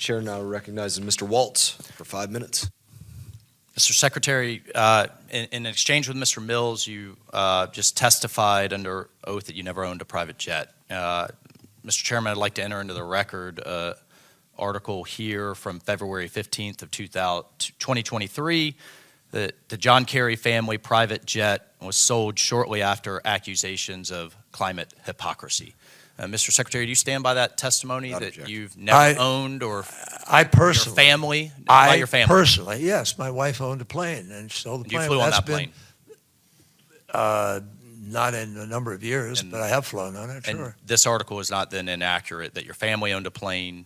Chair now recognizes Mr. Waltz for 5 minutes. Mr. Secretary, in exchange with Mr. Mills, you just testified under oath that you never owned a private jet. Mr. Chairman, I'd like to enter into the record an article here from February 15th of 2023 that the John Kerry family private jet was sold shortly after accusations of climate hypocrisy. Mr. Secretary, do you stand by that testimony that you've never owned or I personally, your family? By your family? Personally, yes. My wife owned a plane and she sold the plane. You flew on that plane? Not in a number of years, but I have flown on it, sure. This article is not then inaccurate, that your family owned a plane,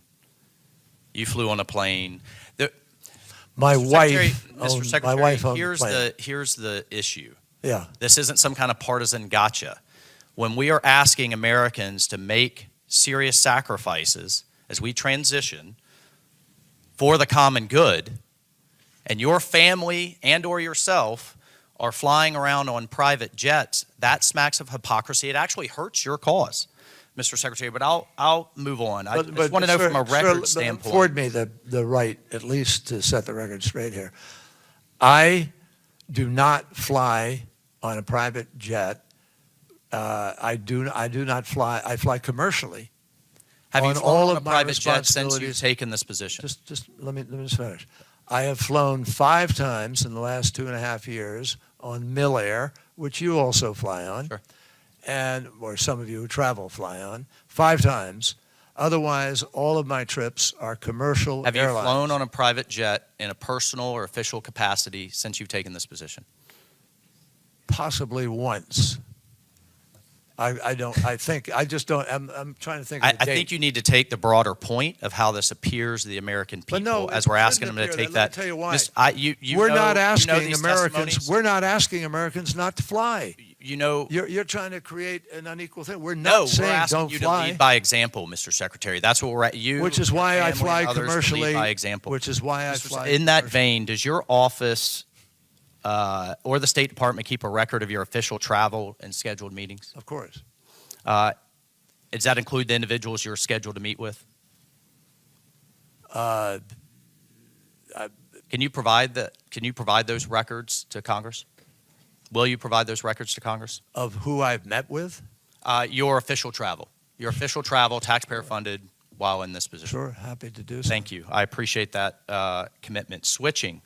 you flew on a plane. My wife owned here's a plane. Here's the issue. Yeah. This isn't some kind of partisan gotcha. When we are asking Americans to make serious sacrifices as we transition for the common good, and your family and or yourself are flying around on private jets, that smacks of hypocrisy. It actually hurts your cause, Mr. Secretary, but I'll move on. I just want to know from a record standpoint. Afford me the right, at least, to set the record straight here. I do not fly on a private jet. I do not fly. I fly commercially. Have you flown on a private jet since you've taken this position? Just let me just finish. I have flown 5 times in the last 2.5 years on Mill-Air, which you also fly on, sure. or some of you who travel fly on, 5 times. Otherwise, all of my trips are commercial airlines. Have you flown on a private jet in a personal or official capacity since you've taken this position? Possibly once. I'm trying to think of I think you need to take the broader point of how this appears to the American people as we're asking them to take that. Let me tell you why. We're not asking Americans not to fly. You're trying to create an unequal thing. We're not saying don't fly. No, we're asking you to lead by example, Mr. Secretary. That's what we're at. Which is why I fly commercially. By example. Which is why I fly. In that vein, does your office or the State Department keep a record of your official travel and scheduled meetings? Of course. Does that include the individuals you're scheduled to meet with? Can you provide those records to Congress? Will you provide those records to Congress? Of who I've met with? Your official travel, taxpayer funded while in this position. Sure, happy to do so. Thank you. I appreciate that commitment. Switching